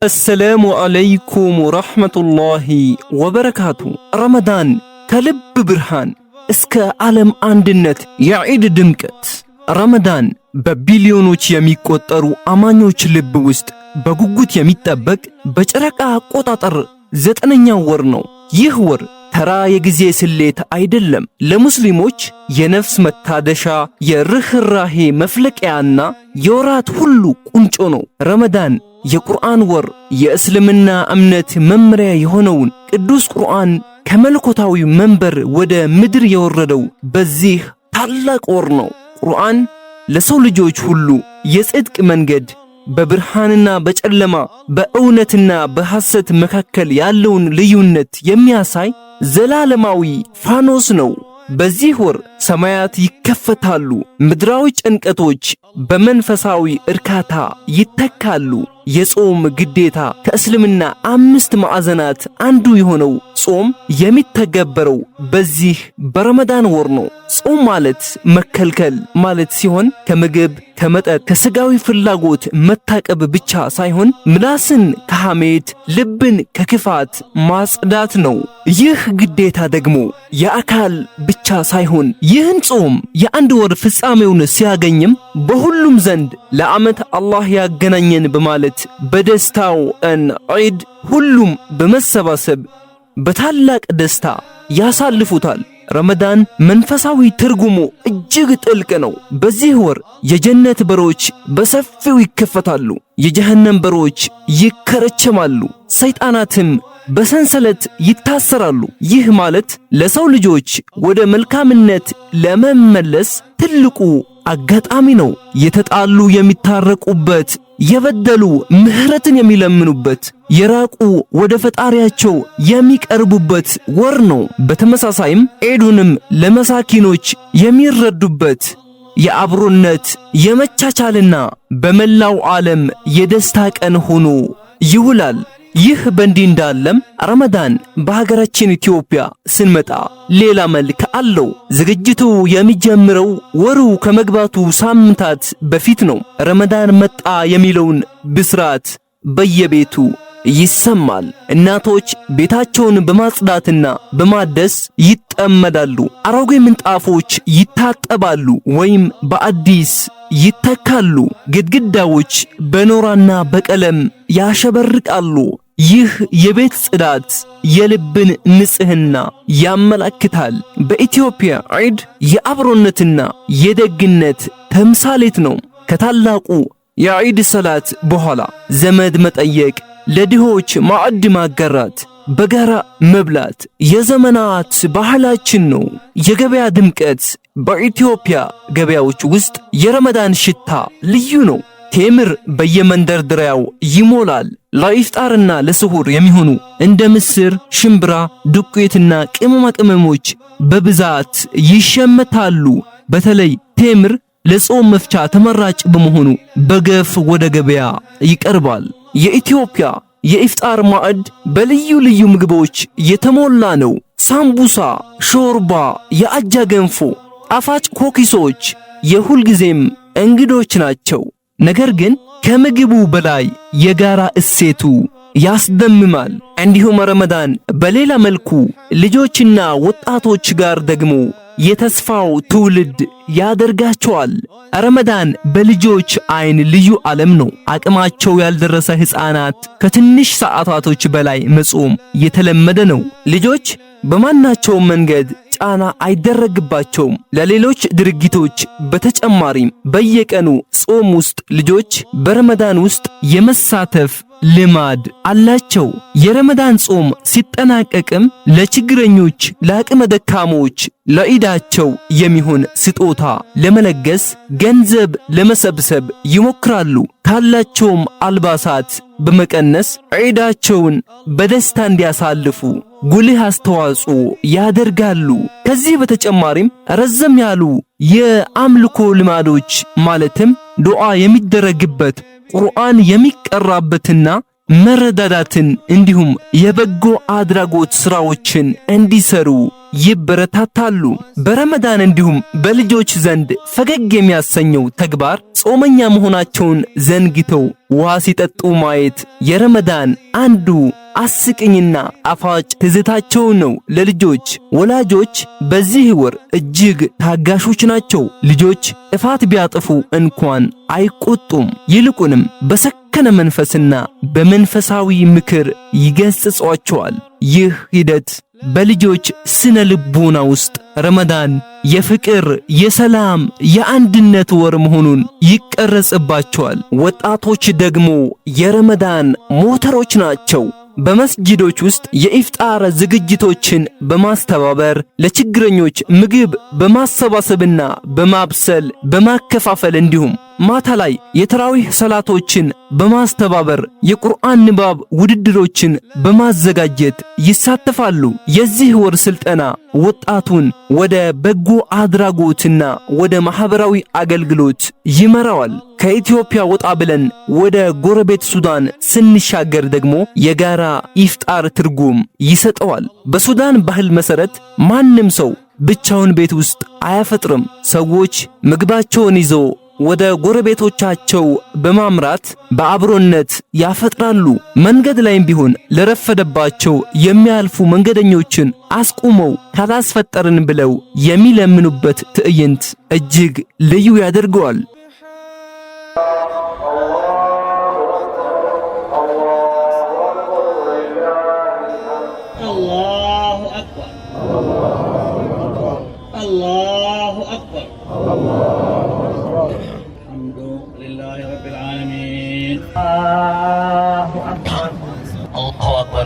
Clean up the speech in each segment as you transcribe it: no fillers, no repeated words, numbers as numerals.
السلام عليكم ورحمة الله وبركاته. رمضان كلب برهان اسك عالم عندنت يعيد دمكت. رمضان ببليونوች የሚቆጠሩ አማኞች ልብ ውስጥ በጉጉት የሚጠበቅ በጨረቃ አቆጣጠር 9ኛው ወር ነው። ይህ ወር ተራ የጊዜ ስሌት አይደለም። ለሙስሊሞች የነፍስ መታደሻ፣ የርህራሄ መፍለቂያና የወራት ሁሉ ቁንጮ ነው። ረመዳን የቁርአን ወር፣ የእስልምና እምነት መመሪያ የሆነውን ቅዱስ ቁርአን ከመለኮታዊ መንበር ወደ ምድር የወረደው በዚህ ታላቅ ወር ነው። ቁርአን ለሰው ልጆች ሁሉ የጽድቅ መንገድ፣ በብርሃንና በጨለማ በእውነትና በሐሰት መካከል ያለውን ልዩነት የሚያሳይ ዘላለማዊ ፋኖስ ነው። በዚህ ወር ሰማያት ይከፈታሉ፣ ምድራዊ ጭንቀቶች በመንፈሳዊ እርካታ ይተካሉ። የጾም ግዴታ ከእስልምና 5 ማዕዘናት አንዱ የሆነው ጾም የሚተገበረው በዚህ በረመዳን ወር ነው። ጾም ማለት መከልከል ማለት ሲሆን ከምግብ፣ ከመጠጥ፣ ከስጋዊ ፍላጎት መታቀብ ብቻ ሳይሆን ምላስን ከሐሜት፣ ልብን ከክፋት ማጽዳት ነው። ይህ ግዴታ ደግሞ የአካል ብቻ ሳይሆን ይህን ጾም የአንድ ወር ፍጻሜውን ሲያገኝም በሁሉም ዘንድ ለዓመት አላህ ያገናኘን በማለት በደስታው ቀን ዒድ ሁሉም በመሰባሰብ በታላቅ ደስታ ያሳልፉታል። ረመዳን መንፈሳዊ ትርጉሙ እጅግ ጥልቅ ነው። በዚህ ወር የጀነት በሮች በሰፊው ይከፈታሉ፣ የጀሃነም በሮች ይከረቸማሉ፣ ሰይጣናትም በሰንሰለት ይታሰራሉ። ይህ ማለት ለሰው ልጆች ወደ መልካምነት ለመመለስ ትልቁ አጋጣሚ ነው። የተጣሉ የሚታረቁበት፣ የበደሉ ምህረትን የሚለምኑበት፣ የራቁ ወደ ፈጣሪያቸው የሚቀርቡበት ወር ነው። በተመሳሳይም ዒዱንም ለመሳኪኖች የሚረዱበት የአብሮነት የመቻቻልና በመላው ዓለም የደስታ ቀን ሆኖ ይውላል። ይህ በእንዲህ እንዳለም ረመዳን በሀገራችን ኢትዮጵያ ስንመጣ ሌላ መልክ አለው። ዝግጅቱ የሚጀምረው ወሩ ከመግባቱ ሳምንታት በፊት ነው። ረመዳን መጣ የሚለውን ብስራት በየቤቱ ይሰማል። እናቶች ቤታቸውን በማጽዳትና በማደስ ይጠመዳሉ። አሮጌ ምንጣፎች ይታጠባሉ ወይም በአዲስ ይተካሉ። ግድግዳዎች በኖራና በቀለም ያሸበርቃሉ። ይህ የቤት ጽዳት የልብን ንጽህና ያመለክታል። በኢትዮጵያ ዒድ የአብሮነትና የደግነት ተምሳሌት ነው። ከታላቁ የዒድ ሰላት በኋላ ዘመድ መጠየቅ፣ ለድሆች ማዕድ ማጋራት፣ በጋራ መብላት የዘመናት ባህላችን ነው። የገበያ ድምቀት በኢትዮጵያ ገበያዎች ውስጥ የረመዳን ሽታ ልዩ ነው። ቴምር በየመንደርደሪያው ይሞላል። ለኢፍጣርና ለስሁር የሚሆኑ እንደ ምስር፣ ሽምብራ፣ ዱቄትና ቅመማ ቅመሞች በብዛት ይሸመታሉ። በተለይ ቴምር ለጾም መፍቻ ተመራጭ በመሆኑ በገፍ ወደ ገበያ ይቀርባል። የኢትዮጵያ የኢፍጣር ማዕድ በልዩ ልዩ ምግቦች የተሞላ ነው። ሳምቡሳ፣ ሾርባ፣ የአጃ ገንፎ፣ ጣፋጭ ኮኪሶች የሁልጊዜም እንግዶች ናቸው። ነገር ግን ከምግቡ በላይ የጋራ እሴቱ ያስደምማል። እንዲሁም ረመዳን በሌላ መልኩ ልጆችና ወጣቶች ጋር ደግሞ የተስፋው ትውልድ ያደርጋቸዋል። ረመዳን በልጆች አይን ልዩ ዓለም ነው። አቅማቸው ያልደረሰ ሕፃናት ከትንሽ ሰዓታቶች በላይ መጾም የተለመደ ነው። ልጆች በማናቸውም መንገድ ጫና አይደረግባቸውም። ለሌሎች ድርጊቶች በተጨማሪም በየቀኑ ጾም ውስጥ ልጆች በረመዳን ውስጥ የመሳተፍ ልማድ አላቸው። የረመዳን ጾም ሲጠናቀቅም ለችግረኞች፣ ለአቅመ ደካሞች ለዒዳቸው የሚሆን ስጦታ ለመለገስ ገንዘብ ለመሰብሰብ ይሞክራሉ። ካላቸውም አልባሳት በመቀነስ ዒዳቸውን በደስታ እንዲያሳልፉ ጉልህ አስተዋጽኦ ያደርጋሉ። ከዚህ በተጨማሪም ረዘም ያሉ የአምልኮ ልማዶች ማለትም ዱዓ የሚደረግበት፣ ቁርአን የሚቀራበትና መረዳዳትን እንዲሁም የበጎ አድራጎት ስራዎችን እንዲሰሩ ይበረታታሉ። በረመዳን እንዲሁም በልጆች ዘንድ ፈገግ የሚያሰኘው ተግባር ጾመኛ መሆናቸውን ዘንግተው ውሃ ሲጠጡ ማየት የረመዳን አንዱ አስቂኝና ጣፋጭ ትዝታቸው ነው። ለልጆች ወላጆች በዚህ ወር እጅግ ታጋሾች ናቸው። ልጆች ጥፋት ቢያጠፉ እንኳን አይቆጡም። ይልቁንም በሰከነ መንፈስና በመንፈሳዊ ምክር ይገስጿቸዋል። ይህ ሂደት በልጆች ስነ ልቦና ውስጥ ረመዳን የፍቅር፣ የሰላም፣ የአንድነት ወር መሆኑን ይቀረጽባቸዋል። ወጣቶች ደግሞ የረመዳን ሞተሮች ናቸው። በመስጂዶች ውስጥ የኢፍጣር ዝግጅቶችን በማስተባበር ለችግረኞች ምግብ በማሰባሰብና በማብሰል በማከፋፈል እንዲሁም ማታ ላይ የተራዊህ ሰላቶችን በማስተባበር የቁርአን ንባብ ውድድሮችን በማዘጋጀት ይሳተፋሉ። የዚህ ወር ስልጠና ወጣቱን ወደ በጎ አድራጎትና ወደ ማህበራዊ አገልግሎት ይመራዋል። ከኢትዮጵያ ወጣ ብለን ወደ ጎረቤት ሱዳን ስንሻገር ደግሞ የጋራ ኢፍጣር ትርጉም ይሰጠዋል። በሱዳን ባህል መሰረት ማንም ሰው ብቻውን ቤት ውስጥ አያፈጥርም። ሰዎች ምግባቸውን ይዘው ወደ ጎረቤቶቻቸው በማምራት በአብሮነት ያፈጥራሉ። መንገድ ላይም ቢሆን ለረፈደባቸው የሚያልፉ መንገደኞችን አስቁመው ካላስፈጠርን ብለው የሚለምኑበት ትዕይንት እጅግ ልዩ ያደርገዋል።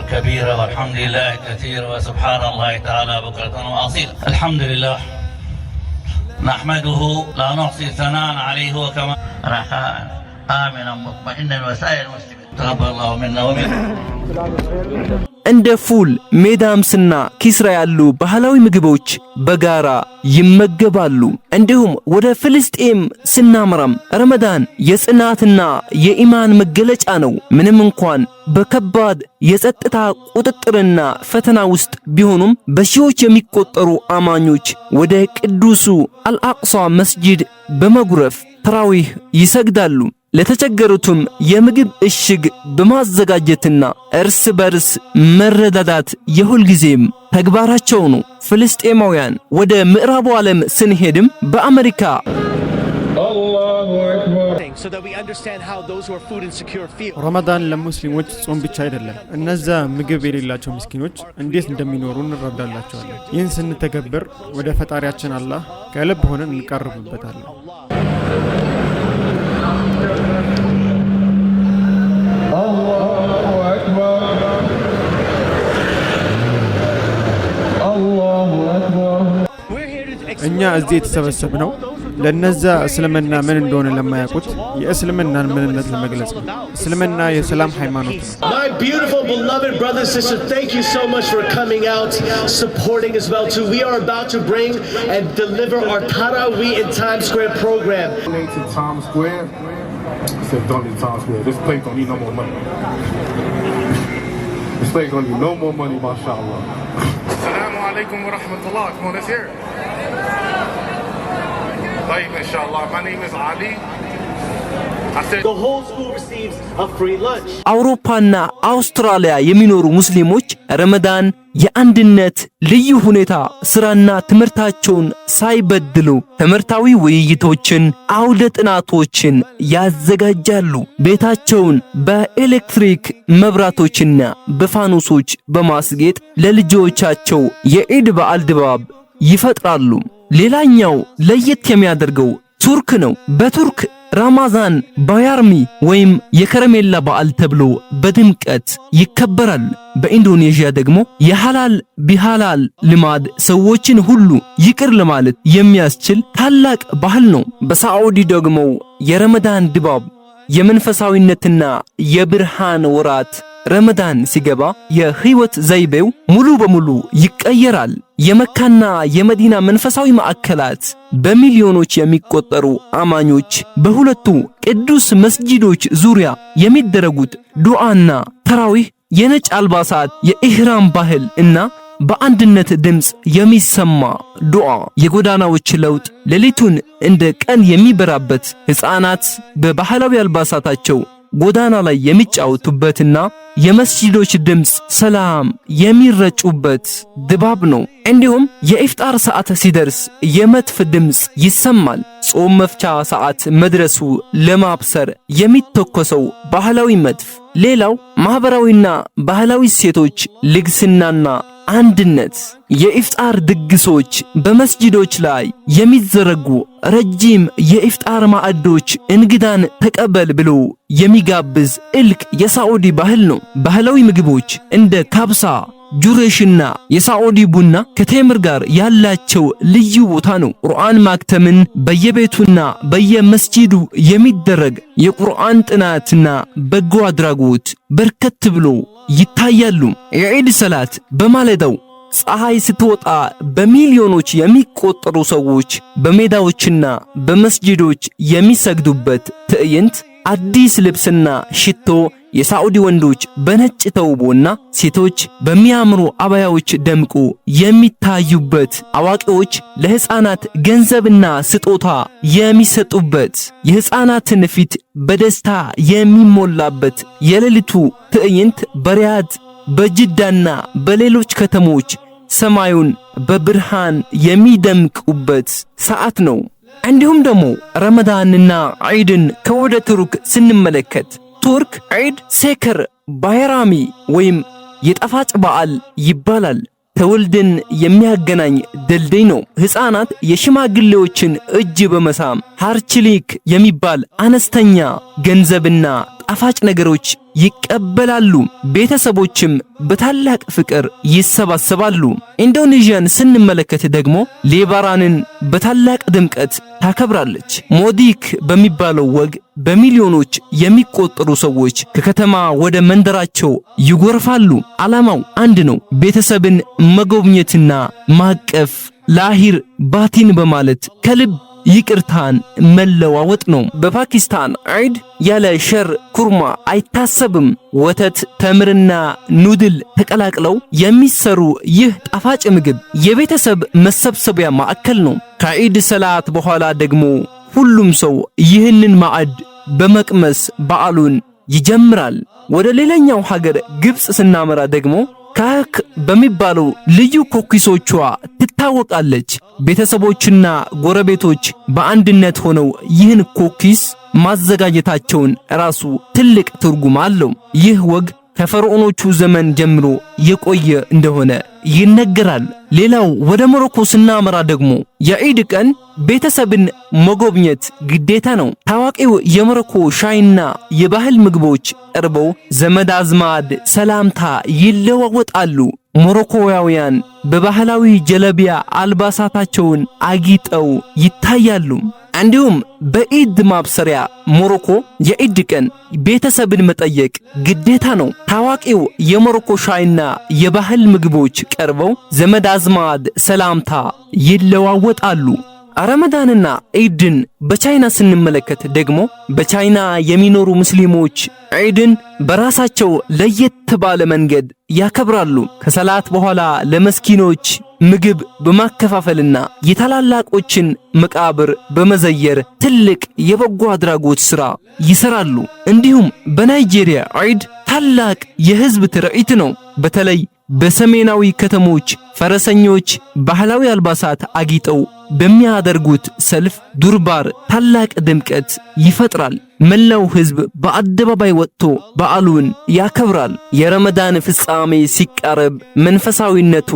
كبيرا والحمد لله كثيرا وسبحان الله تعالى بكرة وأصيلا. الحمد لله نحمده لا نحصي ثناء عليه وكما رخاء آمنا مطمئنا وسائر المسلمين تقبل الله منا ومنكم. እንደ ፉል ሜዳምስና ኪስራ ያሉ ባህላዊ ምግቦች በጋራ ይመገባሉ። እንዲሁም ወደ ፍልስጤም ስናመራም ረመዳን የጽናትና የኢማን መገለጫ ነው። ምንም እንኳን በከባድ የጸጥታ ቁጥጥርና ፈተና ውስጥ ቢሆኑም በሺዎች የሚቆጠሩ አማኞች ወደ ቅዱሱ አልአቅሷ መስጂድ በመጉረፍ ተራዊህ ይሰግዳሉ። ለተቸገሩትም የምግብ እሽግ በማዘጋጀትና እርስ በርስ መረዳዳት የሁልጊዜም ተግባራቸው ነው። ፍልስጤማውያን ወደ ምዕራቡ ዓለም ስንሄድም በአሜሪካ ረመዳን ለሙስሊሞች ጾም ብቻ አይደለም። እነዛ ምግብ የሌላቸው ምስኪኖች እንዴት እንደሚኖሩ እንረዳላቸዋለን። ይህን ስንተገብር ወደ ፈጣሪያችን አላህ ከልብ ሆነን እንቀርብበታለን። እኛ እዚህ የተሰበሰብነው ለነዛ እስልምና ምን እንደሆነ ለማያውቁት የእስልምናን ምንነት ለመግለጽ ነው። እስልምና የሰላም ሃይማኖት ነው። My beautiful beloved brothers and sisters, thank you so much for coming out, supporting as well too. We are about to bring and deliver our Taraweeh in Times Square program. To Times Square. I said don't need Times Square. This place don't need no more money. This place don't need no more money, mashallah. Assalamu alaikum wa rahmatullah. Come on, let's hear it. Inshallah. My name is Ali. The whole school receives a free lunch. አውሮፓና አውስትራሊያ የሚኖሩ ሙስሊሞች ረመዳን የአንድነት ልዩ ሁኔታ ስራና ትምህርታቸውን ሳይበድሉ ትምህርታዊ ውይይቶችን፣ አውደ ጥናቶችን ያዘጋጃሉ። ቤታቸውን በኤሌክትሪክ መብራቶችና በፋኖሶች በማስጌጥ ለልጆቻቸው የኢድ በዓል ድባብ ይፈጥራሉ። ሌላኛው ለየት የሚያደርገው ቱርክ ነው። በቱርክ ራማዛን ባያርሚ ወይም የከረሜላ በዓል ተብሎ በድምቀት ይከበራል። በኢንዶኔዥያ ደግሞ የሐላል ቢሐላል ልማድ ሰዎችን ሁሉ ይቅር ለማለት የሚያስችል ታላቅ ባህል ነው። በሳዑዲ ደግሞ የረመዳን ድባብ የመንፈሳዊነትና የብርሃን ወራት ረመዳን ሲገባ የህይወት ዘይቤው ሙሉ በሙሉ ይቀየራል። የመካና የመዲና መንፈሳዊ ማዕከላት በሚሊዮኖች የሚቆጠሩ አማኞች በሁለቱ ቅዱስ መስጂዶች ዙሪያ የሚደረጉት ዱዓና ተራዊህ የነጭ አልባሳት የኢህራም ባህል እና በአንድነት ድምጽ የሚሰማ ዱዓ፣ የጎዳናዎች ለውጥ ሌሊቱን እንደ ቀን የሚበራበት ሕፃናት በባህላዊ አልባሳታቸው ጎዳና ላይ የሚጫወቱበትና የመስጂዶች ድምጽ ሰላም የሚረጩበት ድባብ ነው። እንዲሁም የኢፍጣር ሰዓት ሲደርስ የመድፍ ድምጽ ይሰማል። ጾም መፍቻ ሰዓት መድረሱ ለማብሰር የሚተኮሰው ባህላዊ መድፍ። ሌላው ማህበራዊና ባህላዊ እሴቶች፣ ልግስናና አንድነት። የኢፍጣር ድግሶች፣ በመስጂዶች ላይ የሚዘረጉ ረጅም የኢፍጣር ማዕዶች እንግዳን ተቀበል ብሎ የሚጋብዝ እልቅ የሳዑዲ ባህል ነው። ባህላዊ ምግቦች እንደ ካብሳ፣ ጁሬሽና የሳዑዲ ቡና ከቴምር ጋር ያላቸው ልዩ ቦታ ነው። ቁርአን ማክተምን በየቤቱና በየመስጂዱ የሚደረግ የቁርአን ጥናትና በጎ አድራጎት በርከት ብሎ ይታያሉ። የዒድ ሰላት በማለዳው ፀሐይ ስትወጣ በሚሊዮኖች የሚቆጠሩ ሰዎች በሜዳዎችና በመስጂዶች የሚሰግዱበት ትዕይንት፣ አዲስ ልብስና ሽቶ፣ የሳዑዲ ወንዶች በነጭ ተውቦና ሴቶች በሚያምሩ አባያዎች ደምቆ የሚታዩበት፣ አዋቂዎች ለሕፃናት ገንዘብና ስጦታ የሚሰጡበት፣ የሕፃናትን ፊት በደስታ የሚሞላበት የሌሊቱ ትዕይንት በሪያድ በጅዳና በሌሎች ከተሞች ሰማዩን በብርሃን የሚደምቁበት ሰዓት ነው። እንዲሁም ደግሞ ረመዳንና ዒድን ከወደ ቱርክ ስንመለከት ቱርክ ዒድ ሴከር ባይራሚ ወይም የጣፋጭ በዓል ይባላል። ትውልድን የሚያገናኝ ድልድይ ነው። ሕፃናት የሽማግሌዎችን እጅ በመሳም ሃርችሊክ የሚባል አነስተኛ ገንዘብና ጣፋጭ ነገሮች ይቀበላሉ። ቤተሰቦችም በታላቅ ፍቅር ይሰባሰባሉ። ኢንዶኔዥያን ስንመለከት ደግሞ ሌባራንን በታላቅ ድምቀት ታከብራለች። ሞዲክ በሚባለው ወግ በሚሊዮኖች የሚቆጠሩ ሰዎች ከከተማ ወደ መንደራቸው ይጎርፋሉ። ዓላማው አንድ ነው፣ ቤተሰብን መጎብኘትና ማቀፍ፣ ላሂር ባቲን በማለት ከልብ ይቅርታን መለዋወጥ ነው። በፓኪስታን ዒድ ያለ ሸር ኩርማ አይታሰብም። ወተት፣ ተምርና ኑድል ተቀላቅለው የሚሰሩ ይህ ጣፋጭ ምግብ የቤተሰብ መሰብሰቢያ ማዕከል ነው። ከዒድ ሰላት በኋላ ደግሞ ሁሉም ሰው ይህንን ማዕድ በመቅመስ በዓሉን ይጀምራል። ወደ ሌላኛው ሀገር ግብጽ ስናመራ ደግሞ ካክ በሚባለው ልዩ ኩኪሶቿ ትታወቃለች። ቤተሰቦችና ጎረቤቶች በአንድነት ሆነው ይህን ኩኪስ ማዘጋጀታቸውን ራሱ ትልቅ ትርጉም አለው። ይህ ወግ ከፈርዖኖቹ ዘመን ጀምሮ የቆየ እንደሆነ ይነገራል። ሌላው ወደ ሞሮኮ ስናመራ ደግሞ የዒድ ቀን ቤተሰብን መጎብኘት ግዴታ ነው። ታዋቂው የሞሮኮ ሻይና የባህል ምግቦች ቀርበው ዘመድ አዝማድ ሰላምታ ይለዋወጣሉ። ሞሮኮውያን በባህላዊ ጀለቢያ አልባሳታቸውን አጊጠው ይታያሉ። እንዲሁም በኢድ ማብሰሪያ ሞሮኮ የኢድ ቀን ቤተሰብን መጠየቅ ግዴታ ነው። ታዋቂው የሞሮኮ ሻይና የባህል ምግቦች ቀርበው ዘመድ አዝማድ ሰላምታ ይለዋወጣሉ። ረመዳንና ዒድን በቻይና ስንመለከት ደግሞ በቻይና የሚኖሩ ሙስሊሞች ዒድን በራሳቸው ለየት ባለ መንገድ ያከብራሉ። ከሰላት በኋላ ለመስኪኖች ምግብ በማከፋፈልና የታላላቆችን መቃብር በመዘየር ትልቅ የበጎ አድራጎት ሥራ ይሰራሉ። እንዲሁም በናይጄሪያ ዒድ ታላቅ የሕዝብ ትርኢት ነው። በተለይ በሰሜናዊ ከተሞች ፈረሰኞች ባህላዊ አልባሳት አጊጠው በሚያደርጉት ሰልፍ ዱርባር ታላቅ ድምቀት ይፈጥራል። መላው ሕዝብ በአደባባይ ወጥቶ በዓሉን ያከብራል። የረመዳን ፍጻሜ ሲቃረብ መንፈሳዊነቱ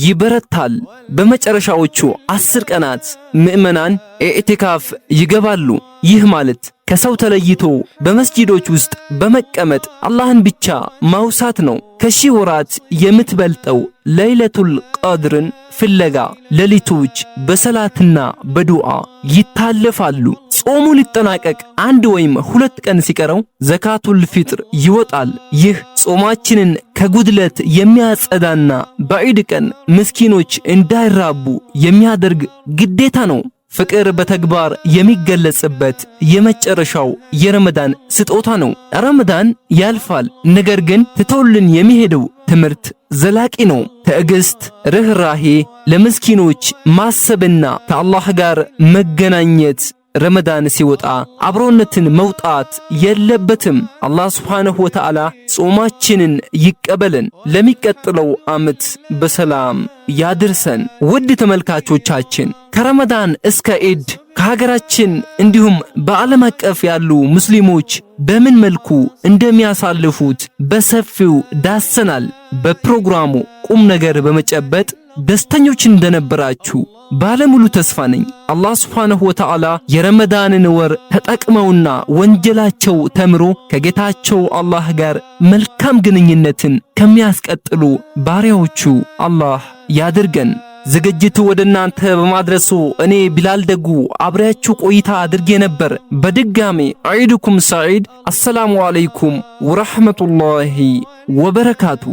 ይበረታል። በመጨረሻዎቹ 10 ቀናት ምዕመናን ኢዕቲካፍ ይገባሉ። ይህ ማለት ከሰው ተለይቶ በመስጂዶች ውስጥ በመቀመጥ አላህን ብቻ ማውሳት ነው። ከሺህ ወራት የምትበልጠው ለይለቱል ቀድርን ፍለጋ ሌሊቶች በሰላትና በዱዓ ይታለፋሉ። ጾሙ ሊጠናቀቅ 1 ወይም 2 ቀን ሲቀረው ዘካቱል ፊጥር ይወጣል። ይህ ጾማችንን ከጉድለት የሚያጸዳና በዒድ ቀን ምስኪኖች እንዳይራቡ የሚያደርግ ግዴታ ነው። ፍቅር በተግባር የሚገለጽበት የመጨረሻው የረመዳን ስጦታ ነው። ረመዳን ያልፋል፣ ነገር ግን ትቶልን የሚሄደው ትምህርት ዘላቂ ነው። ትዕግስት፣ ርህራሄ፣ ለምስኪኖች ማሰብና ከአላህ ጋር መገናኘት። ረመዳን ሲወጣ አብሮነትን መውጣት የለበትም። አላህ ሱብሓነሁ ወተዓላ ጾማችንን ይቀበልን፣ ለሚቀጥለው ዓመት በሰላም ያድርሰን። ውድ ተመልካቾቻችን ከረመዳን እስከ ኢድ ከሀገራችን እንዲሁም በዓለም አቀፍ ያሉ ሙስሊሞች በምን መልኩ እንደሚያሳልፉት በሰፊው ዳሰናል። በፕሮግራሙ ቁም ነገር በመጨበጥ ደስተኞች እንደነበራችሁ ባለሙሉ ተስፋ ነኝ። አላህ ሱብሓነሁ ወተዓላ የረመዳንን ወር ተጠቅመውና ወንጀላቸው ተምሮ ከጌታቸው አላህ ጋር መልካም ግንኙነትን ከሚያስቀጥሉ ባሪያዎቹ አላህ ያድርገን። ዝግጅቱ ወደ እናንተ በማድረሱ እኔ ቢላል ደጉ አብሬያችሁ ቆይታ አድርጌ ነበር። በድጋሚ ዒድኩም ሰዒድ። አሰላሙ አለይኩም ወራህመቱላሂ ወበረካቱ።